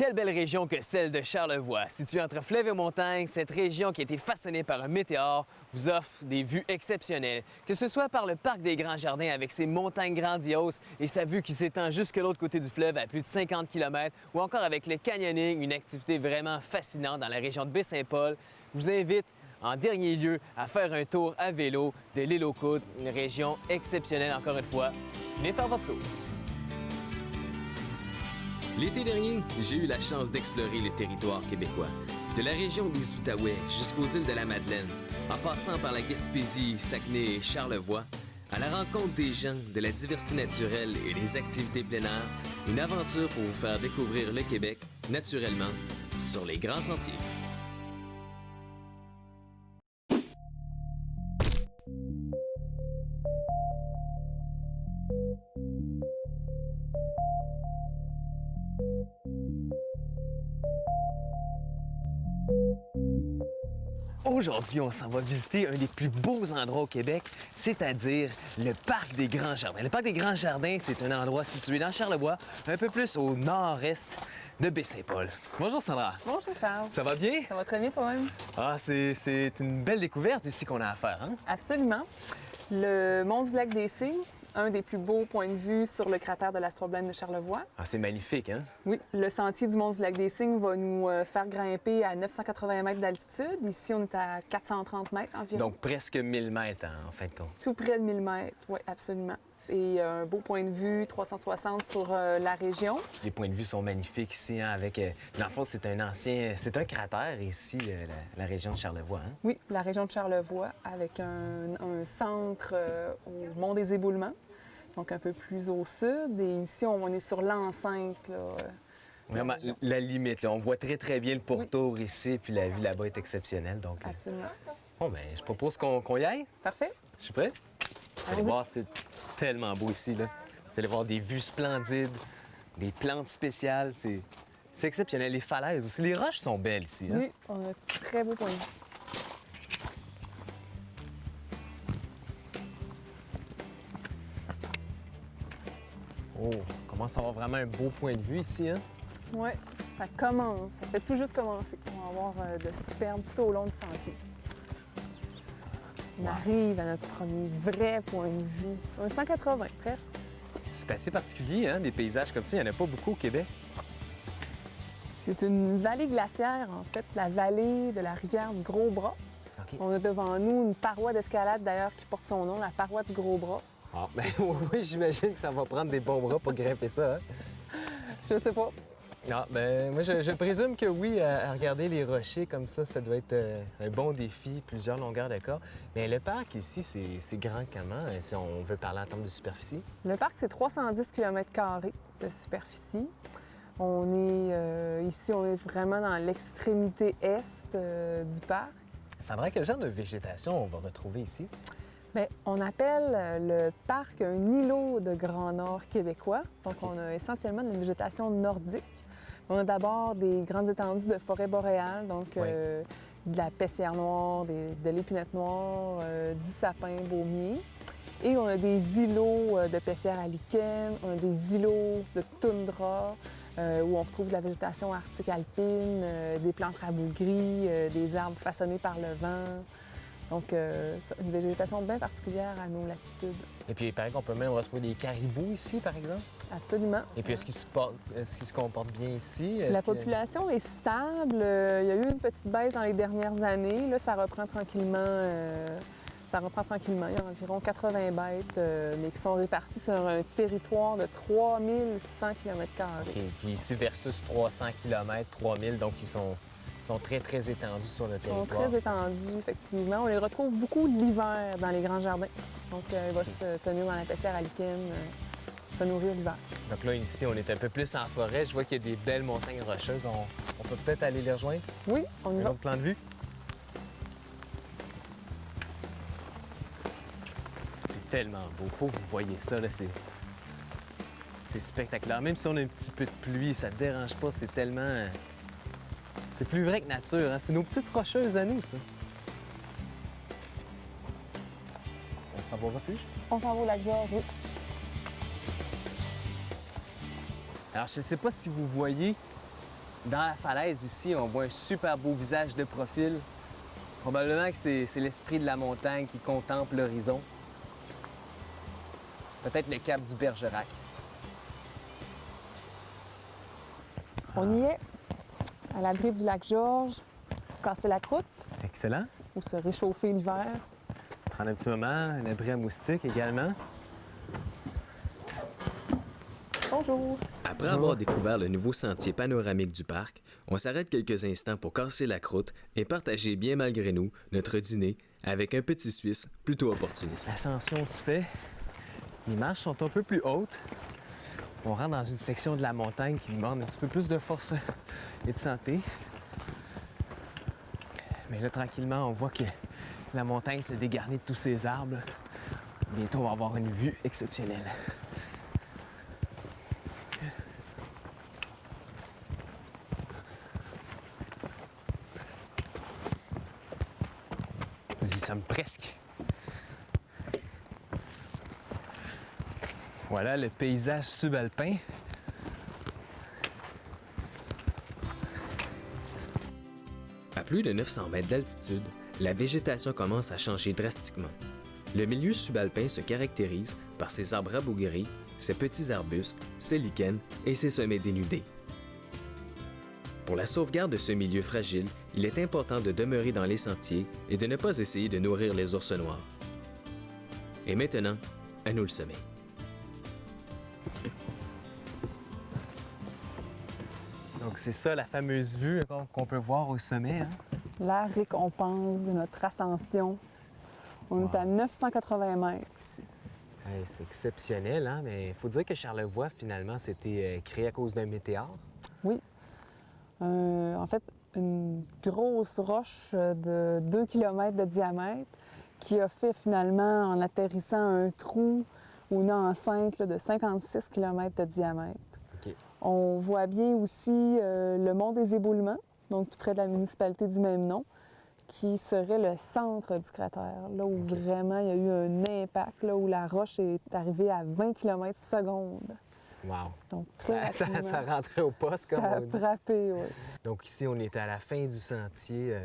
Quelle belle région que celle de Charlevoix. Située entre fleuve et montagne, cette région qui a été façonnée par un météore vous offre des vues exceptionnelles. Que ce soit par le parc des Grands Jardins avec ses montagnes grandioses et sa vue qui s'étend jusque l'autre côté du fleuve à plus de 50 km, ou encore avec le canyoning, une activité vraiment fascinante dans la région de Baie-Saint-Paul, je vous invite en dernier lieu à faire un tour à vélo de l'île aux Coudres, une région exceptionnelle encore une fois. Venez faire votre tour. L'été dernier, j'ai eu la chance d'explorer le territoire québécois, de la région des Outaouais jusqu'aux îles de la Madeleine, en passant par la Gaspésie, Saguenay et Charlevoix, à la rencontre des gens, de la diversité naturelle et des activités plein air, une aventure pour vous faire découvrir le Québec, naturellement, sur les grands sentiers. Aujourd'hui, on s'en va visiter un des plus beaux endroits au Québec, c'est-à-dire le Parc des Grands Jardins. Le Parc des Grands Jardins, c'est un endroit situé dans Charlevoix, un peu plus au nord-est de Baie-Saint-Paul. Bonjour Sandra. Bonjour Charles. Ça va bien? Ça va très bien toi-même? Ah, c'est une belle découverte ici qu'on a à faire, hein? Absolument. Le mont du Lac-des-Cygnes, un des plus beaux points de vue sur le cratère de l'astroblème de Charlevoix. Ah, c'est magnifique, hein? Oui, le sentier du mont du Lac-des-Cygnes va nous faire grimper à 980 mètres d'altitude. Ici, on est à 430 mètres environ. Donc presque 1000 mètres en fin de compte. Tout près de 1000 mètres, oui, absolument. Et un beau point de vue 360 sur la région. Les points de vue sont magnifiques ici, hein, avec... dans le fond, c'est un cratère ici, la région de Charlevoix, hein? Oui, la région de Charlevoix, avec un centre au Mont des Éboulements, donc un peu plus au sud. Et ici, on est sur l'enceinte, là, Vraiment, la limite, là. On voit très, très bien le pourtour ici, puis la vue là-bas est exceptionnelle, donc... Absolument. Bon, bien, je propose qu'on y aille. Parfait. Je suis prêt? Vous allez Allons-y. voir, c'est tellement beau ici, là. Vous allez voir des vues splendides, des plantes spéciales, c'est exceptionnel. Les falaises aussi, les roches sont belles ici, hein? Oui, on a un très beau point de vue. Oh, on commence à avoir vraiment un beau point de vue ici, hein? Oui, ça commence. Ça fait tout juste commencer. On va avoir de superbes tout au long du sentier. On arrive à notre premier vrai point de vue. Un 180 presque. C'est assez particulier, hein? Des paysages comme ça, il n'y en a pas beaucoup au Québec. C'est une vallée glaciaire, en fait, la vallée de la rivière du Gros-Bras. OK. On a devant nous une paroi d'escalade, d'ailleurs, qui porte son nom, la paroi du Gros-Bras. Ah, ben oui, j'imagine que ça va prendre des bons bras pour grimper ça, hein? Je sais pas. Ah, ben moi, je présume que oui, à regarder les rochers comme ça doit être un bon défi, plusieurs longueurs de corps. Mais le parc ici, c'est grand comment, si on veut parler en termes de superficie? Le parc, c'est 310 km² de superficie. On est ici, on est vraiment dans l'extrémité est du parc. Sandra, quel genre de végétation on va retrouver ici? Bien, on appelle le parc un îlot de Grand Nord québécois. Donc, on a essentiellement une végétation nordique. On a d'abord des grandes étendues de forêt boréale, donc de la pessière noire, de l'épinette noire, du sapin baumier. Et on a des îlots de pessière à lichen, on a des îlots de toundra, où on retrouve de la végétation arctique alpine, des plantes rabougries, des arbres façonnés par le vent. Donc, une végétation bien particulière à nos latitudes. Et puis, il paraît qu'on peut même retrouver des caribous ici, par exemple. Absolument. Et puis, est-ce qu'ils se comportent bien ici? La population est stable. Il y a eu une petite baisse dans les dernières années. Là, ça reprend tranquillement. Il y a environ 80 bêtes, mais qui sont réparties sur un territoire de 3100 km². OK. Puis ici, versus 300 km, 3000, donc ils sont très, très étendus sur le Ils sont territoire. très étendus, effectivement. On les retrouve beaucoup l'hiver dans les grands jardins. Donc, il va se tenir dans la pessière à lichen, se nourrir l'hiver. Donc là, ici, on est un peu plus en forêt. Je vois qu'il y a des belles montagnes rocheuses. On peut peut-être aller les rejoindre? Oui, on y Un va. autre plan de vue? C'est tellement beau. Faut que vous voyez ça, là. C'est spectaculaire. Même si on a un petit peu de pluie, ça ne dérange pas. C'est tellement... C'est plus vrai que nature, hein? C'est nos petites rocheuses à nous, ça. On s'en va au refuge? On s'en va au lac Georges, oui. Alors, je ne sais pas si vous voyez Dans la falaise ici, on voit un super beau visage de profil. Probablement que c'est l'esprit de la montagne qui contemple l'horizon. Peut-être le cap du Bergerac. On y est, à l'abri du lac Georges, pour casser la croûte Excellent. ou se réchauffer l'hiver. Prendre un petit moment, un abri à moustiques également. Bonjour! Après avoir découvert le nouveau sentier panoramique du parc, on s'arrête quelques instants pour casser la croûte et partager bien malgré nous notre dîner avec un petit Suisse plutôt opportuniste. L'ascension se fait. Les marches sont un peu plus hautes. On rentre dans une section de la montagne qui demande un petit peu plus de force et de santé. Mais là, tranquillement, on voit que la montagne s'est dégarnie de tous ses arbres. Bientôt, on va avoir une vue exceptionnelle. Nous y sommes presque. Voilà le paysage subalpin. À plus de 900 mètres d'altitude, la végétation commence à changer drastiquement. Le milieu subalpin se caractérise par ses arbres rabougris, ses petits arbustes, ses lichens et ses sommets dénudés. Pour la sauvegarde de ce milieu fragile, il est important de demeurer dans les sentiers et de ne pas essayer de nourrir les ours noirs. Et maintenant, à nous le sommet. Donc c'est ça la fameuse vue qu'on peut voir au sommet. Hein? La récompense de notre ascension. On est à 980 mètres ici. Hey, c'est exceptionnel, hein? Mais il faut dire que Charlevoix, finalement, c'était créé à cause d'un météore. Oui. En fait, une grosse roche de 2 km de diamètre qui a fait finalement, en atterrissant, un trou ou une enceinte là, de 56 km de diamètre. OK. On voit bien aussi le mont des Éboulements, donc tout près de la municipalité du même nom, qui serait le centre du cratère, là où vraiment il y a eu un impact, là où la roche est arrivée à 20 km/s. Wow! Donc très Ça rapidement, rentrait au poste, comme ça on dit. a frappé, oui. Donc ici, on est à la fin du sentier.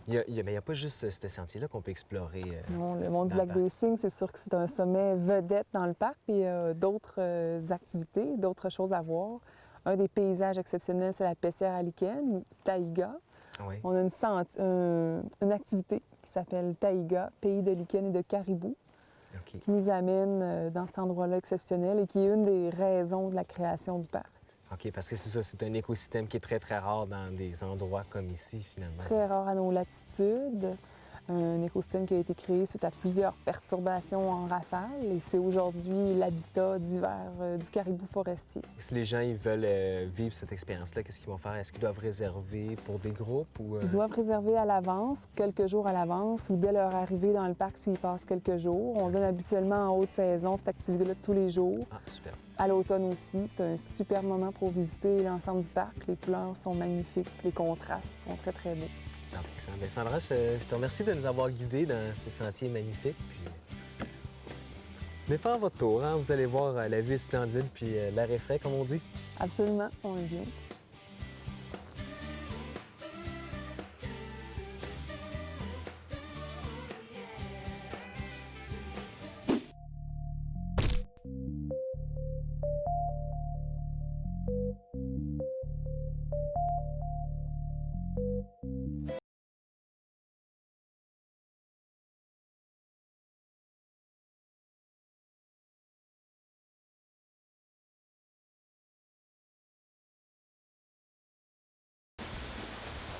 Il n'y a pas juste ce sentier-là qu'on peut explorer. Non, le mont du dans lac le parc. des Cygnes, c'est sûr que c'est un sommet vedette dans le parc, puis il y a d'autres activités, d'autres choses à voir. Un des paysages exceptionnels, c'est la Pessière à lichen, ou Taïga. Oui. On a une activité qui s'appelle Taïga, pays de lichen et de caribou, OK. qui nous amène dans cet endroit-là exceptionnel et qui est une des raisons de la création du parc. OK, parce que c'est ça, c'est un écosystème qui est très, très rare dans des endroits comme ici, finalement. Très rare à nos latitudes. Un écosystème qui a été créé suite à plusieurs perturbations en rafale et c'est aujourd'hui l'habitat d'hiver du caribou forestier. Si les gens ils veulent vivre cette expérience-là, qu'est-ce qu'ils vont faire? Est-ce qu'ils doivent réserver pour des groupes ou... Ils doivent réserver à l'avance, quelques jours à l'avance ou dès leur arrivée dans le parc s'ils passent quelques jours. On donne habituellement en haute saison cette activité-là tous les jours. Ah, super. À l'automne aussi, c'est un super moment pour visiter l'ensemble du parc. Les couleurs sont magnifiques, les contrastes sont très, très beaux. Ah, excellent. Bien, Sandra, je te remercie de nous avoir guidés dans ces sentiers magnifiques. Puis... venez faire votre tour, hein? Vous allez voir, la vue est splendide, puis l'air est frais, comme on dit. Absolument, on est bien.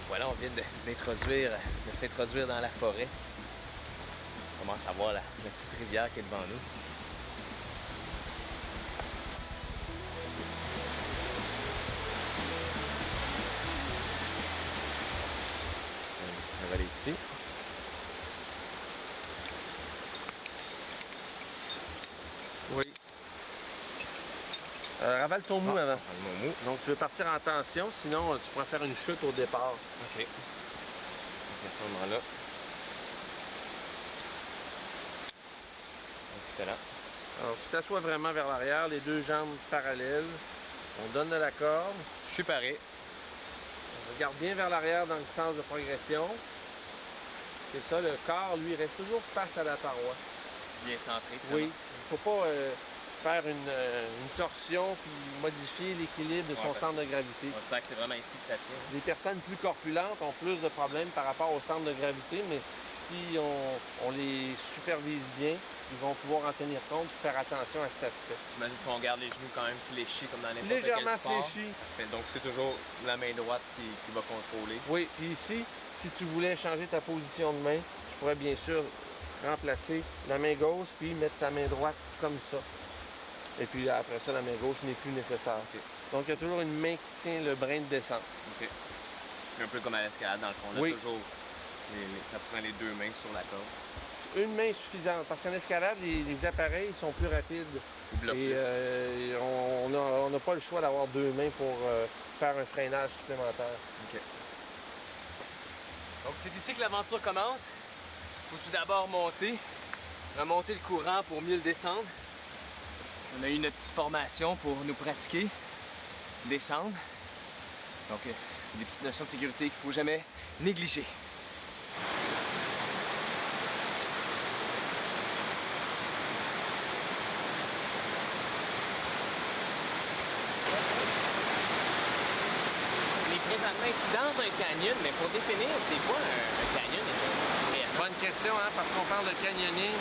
Voilà, on vient de s'introduire dans la forêt. On commence à voir la petite rivière qui est devant nous. On va aller ici. Oui. Ravale ton mou avant. Mon mot. Donc, tu veux partir en tension, sinon tu pourrais faire une chute au départ. OK. Donc, à ce moment-là. Excellent. Alors, tu t'assois vraiment vers l'arrière, les deux jambes parallèles. On donne de la corde. Je suis paré. regarde bien vers l'arrière dans le sens de progression. C'est ça, le corps, lui, reste toujours face à la paroi. Bien centré. Oui, il ne faut pas faire une torsion puis modifier l'équilibre de son centre de gravité. On sent que c'est vraiment ici que ça tient. Les personnes plus corpulentes ont plus de problèmes par rapport au centre de gravité, mais si on les supervise bien, ils vont pouvoir en tenir compte et faire attention à cet aspect. J'imagine qu'on garde les genoux quand même fléchis comme dans n'importe quel Légèrement sport. fléchis. Donc c'est toujours la main droite qui va contrôler. Oui, puis ici, si tu voulais changer ta position de main, tu pourrais bien sûr remplacer la main gauche puis mettre ta main droite comme ça. Et puis après ça, la main gauche n'est plus nécessaire. Okay. Donc il y a toujours une main qui tient le brin de descente. OK. Un peu comme à l'escalade, dans le fond. On a Oui. toujours quand tu prends les deux mains sur la corde. Une main suffisante, parce qu'en escalade, les appareils sont plus rapides. Ils bloquent Et plus. on n'a pas le choix d'avoir deux mains pour faire un freinage supplémentaire. OK. Donc c'est ici que l'aventure commence. Il faut tout d'abord remonter le courant pour mieux le descendre. On a eu notre petite formation pour nous pratiquer descendre. Donc c'est des petites notions de sécurité qu'il ne faut jamais négliger. Présentement ici dans un canyon, mais pour définir, c'est quoi un canyon réellement? Bonne question, hein, parce qu'on parle de canyoning.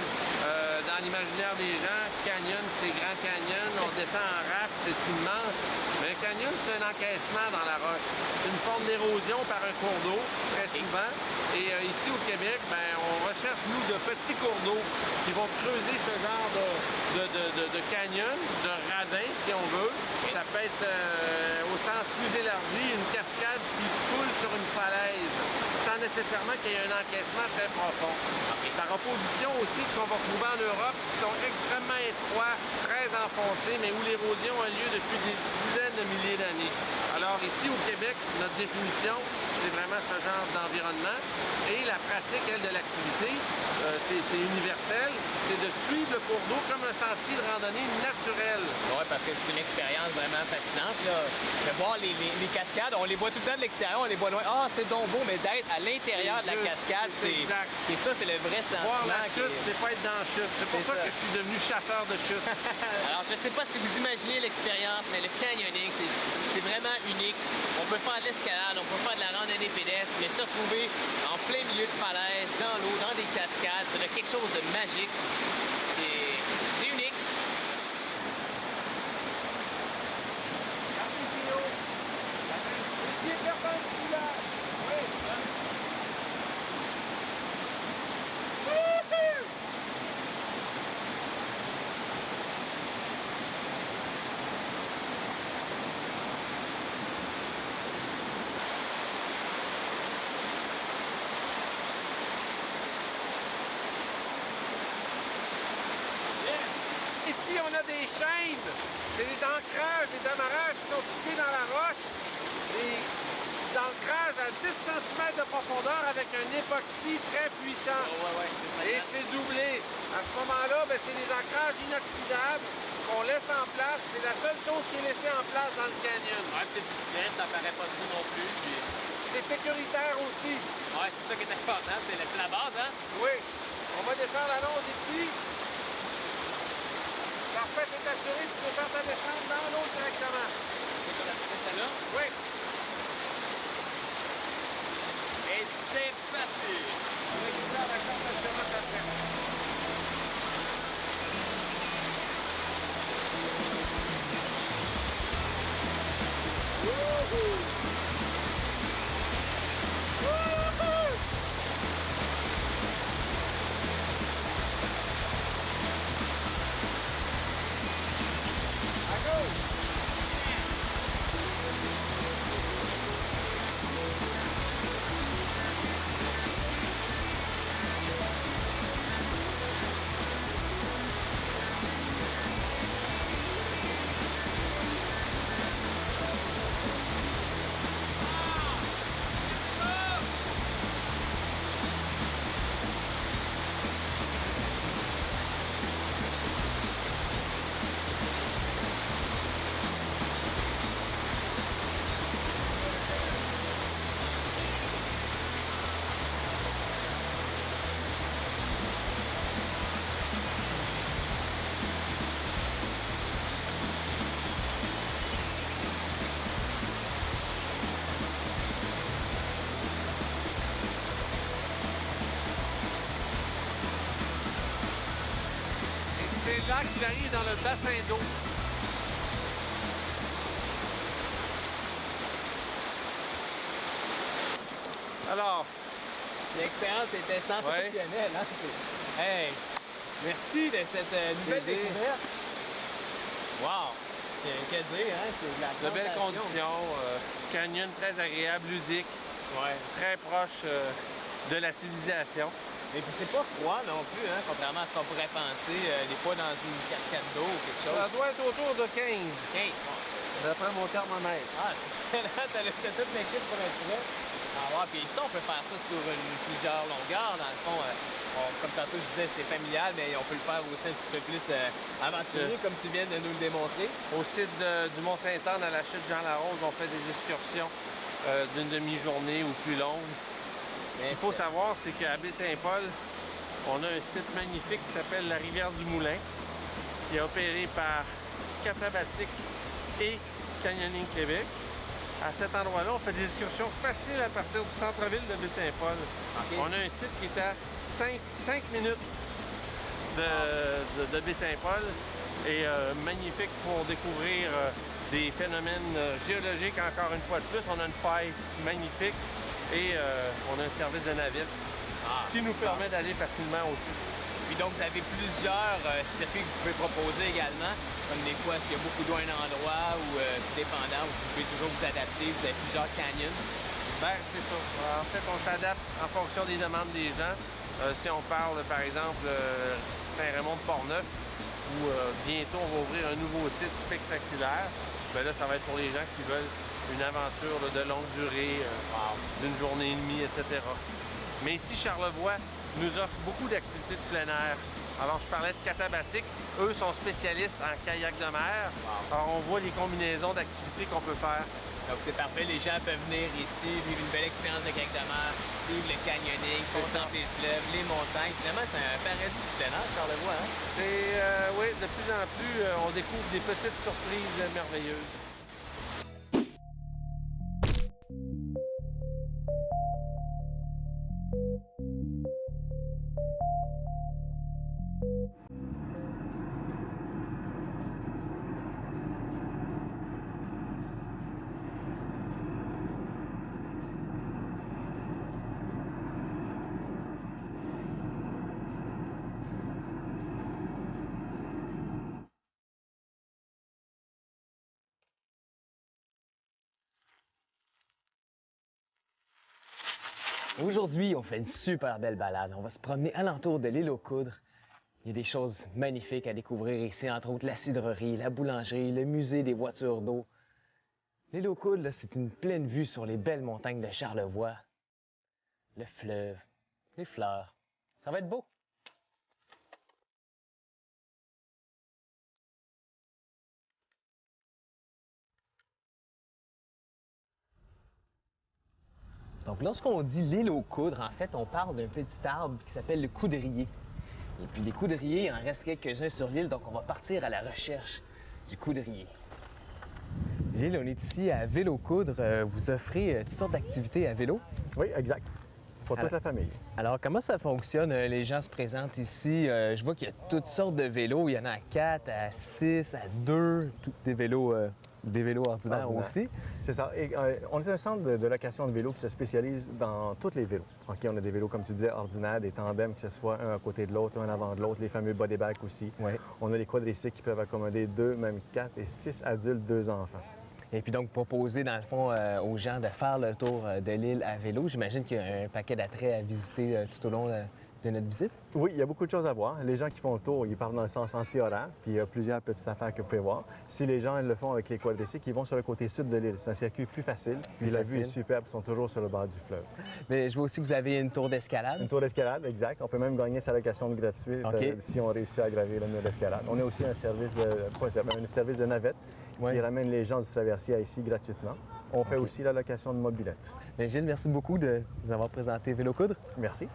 Dans l'imaginaire des gens, canyon, c'est Grand Canyon, on descend en raft, c'est immense. Mais un canyon, c'est un encaissement dans la roche. C'est une forme d'érosion par un cours d'eau, très souvent. Et ici au Québec, ben, on recherche, nous, de petits cours d'eau qui vont creuser ce genre de canyon, de radin, si on veut. Ça peut être, au sens plus élargi, une cascade qui coule sur une falaise, sans nécessairement qu'il y ait un encaissement très profond. Par opposition aussi qu'on va trouver en Europe, qui sont extrêmement étroits, très enfoncés, mais où l'érosion a lieu depuis des dizaines de milliers d'années. Alors ici au Québec, notre définition, c'est vraiment ce genre d'environnement. Et la pratique, elle, de l'activité, c'est universel, c'est de suivre le cours d'eau comme un sentier de randonnée naturel. Oui, parce que c'est une expérience vraiment fascinante. Là. De voir les cascades, on les voit tout le temps de l'extérieur, on les voit loin. Ah, c'est donc beau, mais d'être à l'intérieur de la cascade, c'est ça, c'est le vrai sentiment. Voir la chute, c'est pas être dans la chute. C'est pour ça que je suis devenu chasseur de chute. Alors, je sais pas si vous imaginez l'expérience, mais le canyoning, c'est vraiment unique. On peut faire de l'escalade, on peut faire de la randonnée pédestre, mais se retrouver en plein milieu de falaise, dans l'eau, dans des cascades, c'est quelque chose de magique. C'est unique. Ici, on a des chaînes. C'est des ancrages, des amarrages qui sont fixés dans la roche. Des ancrages à 10 cm de profondeur avec un époxy très puissant. Et c'est doublé. À ce moment-là, ben, c'est des ancrages inoxydables qu'on laisse en place. C'est la seule chose qui est laissée en place dans le canyon. Ouais, c'est discret, ça paraît pas tout non plus. Puis... C'est sécuritaire aussi. Ouais, c'est ça qui est important, c'est la base, hein? Oui. On va défaire la longe ici. Parfait, t'es assuré, tu peux faire ta descente dans l'eau directement. C'est là? Oui. Et c'est facile. On récupère la carte d'assurance après. c'est là qu'il arrive dans le bassin d'eau. Alors, L'expérience était sensationnelle. Hein? Hey, merci de cette nouvelle Plaisir. découverte. Wow! Quel dire, hein? C'est de la de belles plantation. conditions, canyon très agréable, ludique, Ouais. très proche de la civilisation. Et puis c'est pas froid non plus, hein? Contrairement à ce qu'on pourrait penser, des fois dans une cascade d'eau ou quelque chose. Ça doit être autour de 15, Hey, d'après mon thermomètre. ah, c'est excellent, t'as toute l'équipe pour être prêt. Ah ouais, puis ça, on peut faire ça sur plusieurs longueurs. Dans le fond, comme tantôt je disais, c'est familial, mais on peut le faire aussi un petit peu plus aventurier, comme tu viens de nous le démontrer. Au site du Mont-Saint-Anne, à la chute Jean-Larose, on fait des excursions d'une demi-journée ou plus longue. Ce qu'il faut savoir, c'est qu'à Baie-Saint-Paul, on a un site magnifique qui s'appelle la Rivière du Moulin, qui est opéré par Catabatic et Canyoning Québec. À cet endroit-là, on fait des excursions faciles à partir du centre-ville de Baie-Saint-Paul. OK. On a un site qui est à 5 minutes de Baie-Saint-Paul et magnifique pour découvrir des phénomènes géologiques encore une fois de plus. On a une faille magnifique et on a un service de navette qui nous permet d'aller facilement aussi. Puis donc, vous avez plusieurs circuits que vous pouvez proposer également. Comme des fois, s'il y a beaucoup d'eau à un endroit ou tout dépendant, vous pouvez toujours vous adapter. Vous avez plusieurs canyons. Ben, c'est ça. En fait, on s'adapte en fonction des demandes des gens. Si on parle, par exemple, Saint-Raymond-de-Port-Neuf, où bientôt on va ouvrir un nouveau site spectaculaire, ben là, ça va être pour les gens qui veulent une aventure là, de longue durée, d'une journée et demie, etc. Mais ici, Charlevoix nous offre beaucoup d'activités de plein air. Alors, je parlais de Catabatic. Eux sont spécialistes en kayak de mer. Alors, on voit les combinaisons d'activités qu'on peut faire. Donc, c'est parfait. Les gens peuvent venir ici, vivre une belle expérience de kayak de mer, vivre le canyoning, contempler le fleuve, les montagnes. Finalement, c'est un paradis du plein air, Charlevoix. Hein? Oui, de plus en plus, on découvre des petites surprises merveilleuses. Aujourd'hui, on fait une super belle balade. On va se promener alentour de l'île aux Coudres. Il y a des choses magnifiques à découvrir ici, entre autres la cidrerie, la boulangerie, le musée des voitures d'eau. L'île aux Coudres, là, c'est une pleine vue sur les belles montagnes de Charlevoix, le fleuve, les fleurs. Ça va être beau. Donc, lorsqu'on dit l'île aux Coudres, en fait, on parle d'un petit arbre qui s'appelle le coudrier. Et puis, les coudriers, il en reste quelques-uns sur l'île, donc on va partir à la recherche du coudrier. Gilles, on est ici à Vélo-Coudre. Vous offrez toutes sortes d'activités à vélo. Oui, exact. Pour toute la famille. Alors, comment ça fonctionne? Les gens se présentent ici. Je vois qu'il y a toutes sortes de vélos. Il y en a à 4, à 6, à 2, des vélos ordinaires aussi. C'est ça. Et, on est un centre de location de vélos qui se spécialise dans tous les vélos. OK, on a des vélos, comme tu disais, ordinaires, des tandems, que ce soit un à côté de l'autre, un avant de l'autre, les fameux body bags aussi. Oui. On a les quadricycles qui peuvent accommoder 2, même 4 et 6 adultes, 2 enfants. Et puis donc, vous proposez, dans le fond, aux gens de faire le tour de l'île à vélo. J'imagine qu'il y a un paquet d'attraits à visiter tout au long de notre visite. Oui, il y a beaucoup de choses à voir. Les gens qui font le tour, ils partent dans le sens anti-horaire, puis il y a plusieurs petites affaires que vous pouvez voir. Si les gens le font avec les quadricycles, ils vont sur le côté sud de l'île. C'est un circuit plus facile, puis la vue est superbe, ils sont toujours sur le bord du fleuve. Mais je vois aussi que vous avez une tour d'escalade. Une tour d'escalade, exact. On peut même gagner sa location de gratuite OK. si on réussit à gravir le mur d'escalade. On a aussi un service de navette qui ramène les gens du traversier à ici gratuitement. On fait aussi la location de mobilette. Mais Gilles, merci beaucoup de nous avoir présenté Vélo-Coudre. Merci.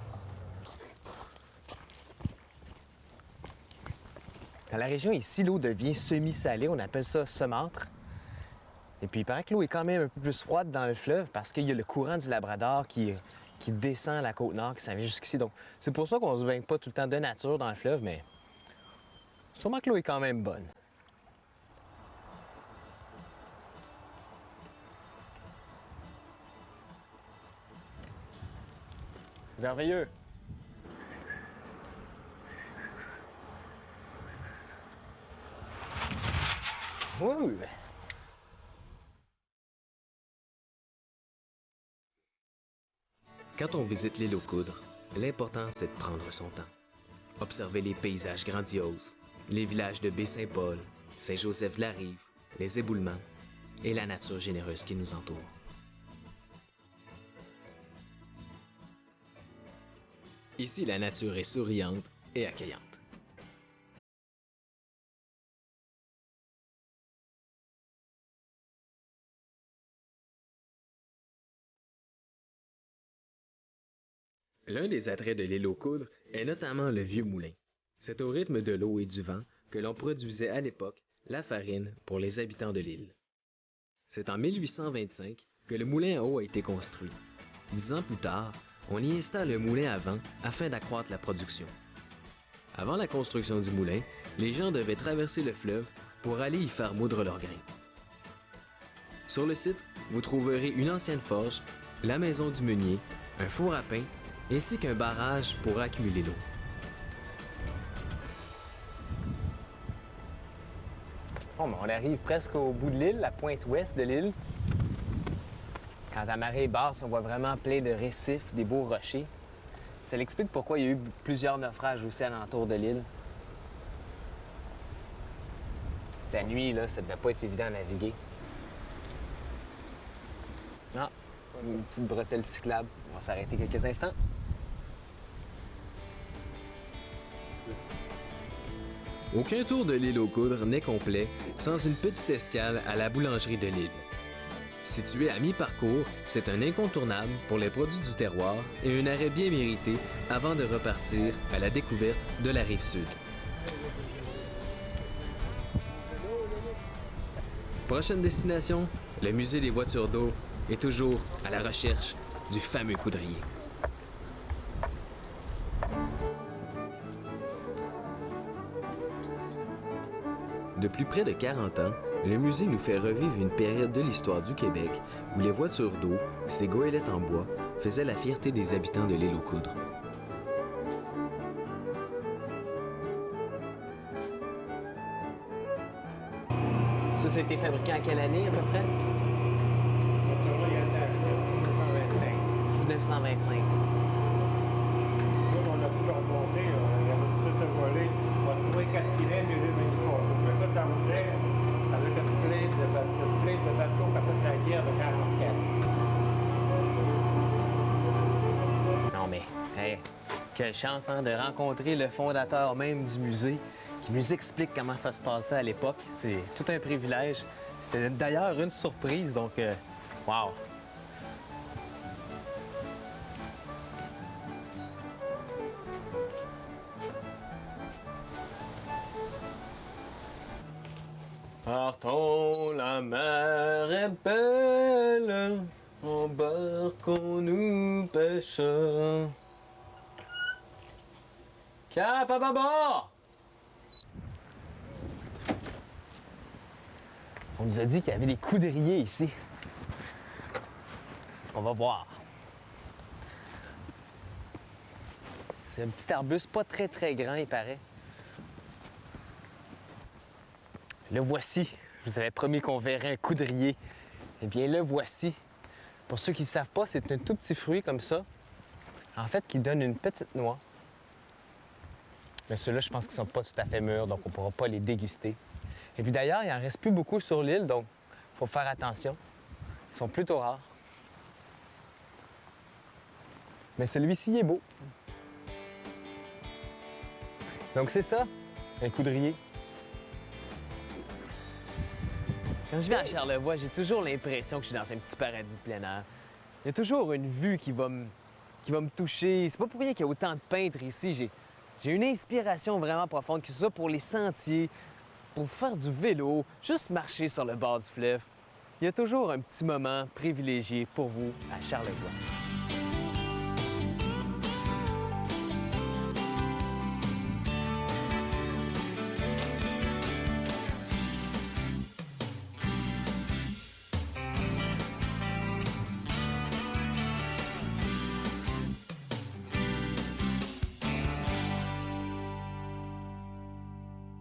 Dans la région ici, l'eau devient semi-salée, on appelle ça saumâtre. Et puis il paraît que l'eau est quand même un peu plus froide dans le fleuve parce qu'il y a le courant du Labrador qui descend la côte nord, qui s'en vient jusqu'ici. Donc c'est pour ça qu'on se baigne pas tout le temps de nature dans le fleuve, mais Sûrement que l'eau est quand même bonne. Merveilleux! Ouh! Quand on visite l'île aux Coudres, l'important c'est de prendre son temps. Observer les paysages grandioses, les villages de Baie-Saint-Paul, Saint-Joseph-de-la-Rive, les éboulements et la nature généreuse qui nous entoure. Ici, la nature est souriante et accueillante. L'un des attraits de l'île aux Coudres est notamment le vieux moulin. C'est au rythme de l'eau et du vent que l'on produisait à l'époque la farine pour les habitants de l'île. C'est en 1825 que le moulin à eau a été construit. 10 ans plus tard, on y installe le moulin à vent afin d'accroître la production. Avant la construction du moulin, les gens devaient traverser le fleuve pour aller y faire moudre leurs grains. Sur le site, vous trouverez une ancienne forge, la maison du meunier, un four à pain, ainsi qu'un barrage pour accumuler l'eau. Bon, ben, on arrive presque au bout de l'île, la pointe ouest de l'île. Quand la marée est basse, on voit vraiment plein de récifs, des beaux rochers. Ça explique pourquoi il y a eu plusieurs naufrages aussi alentour de l'île. La nuit, là, ça devait pas être évident à naviguer. Ah, une petite bretelle cyclable. On va s'arrêter quelques instants. Aucun tour de l'île aux Coudres n'est complet sans une petite escale à la boulangerie de l'île. Situé à mi-parcours, c'est un incontournable pour les produits du terroir et un arrêt bien mérité avant de repartir à la découverte de la rive sud. Prochaine destination, le musée des voitures d'eau est toujours à la recherche du fameux coudrier. Depuis près de 40 ans, le musée nous fait revivre une période de l'histoire du Québec où les voitures d'eau, ces goélettes en bois, faisaient la fierté des habitants de l'île aux Coudres. Ça a été fabriqué en quelle année à peu près? 1925. On a tout remonté, il y avait tout volé. On a trouvé 4 filets, mais j'ai mis une photo. Mais ça, ça roulait avec une plainte de bateau qui a fait la guerre de 44. Non mais, hey, quelle chance hein, de rencontrer le fondateur même du musée qui nous explique comment ça se passait à l'époque. C'est tout un privilège. C'était d'ailleurs une surprise, donc wow! Partons, la mer est belle, embarquons-nous pêcheurs. Cap à bâbord! On nous a dit qu'il y avait des coudriers ici. C'est ce qu'on va voir. C'est un petit arbuste pas très grand, il paraît. Le voici. Je vous avais promis qu'on verrait un coudrier. Eh bien, le voici. Pour ceux qui ne savent pas, c'est un tout petit fruit comme ça, en fait, qui donne une petite noix. Mais ceux-là, je pense qu'ils ne sont pas tout à fait mûrs, donc on ne pourra pas les déguster. Et puis d'ailleurs, il n'en reste plus beaucoup sur l'île, donc il faut faire attention. Ils sont plutôt rares. Mais celui-ci est beau. Donc c'est ça, un coudrier. Quand je viens à Charlevoix, j'ai toujours l'impression que je suis dans un petit paradis de plein air. Il y a toujours une vue qui va me toucher. C'est pas pour rien qu'il y a autant de peintres ici. J'ai une inspiration vraiment profonde, que ce soit pour les sentiers, pour faire du vélo, juste marcher sur le bord du fleuve. Il y a toujours un petit moment privilégié pour vous à Charlevoix.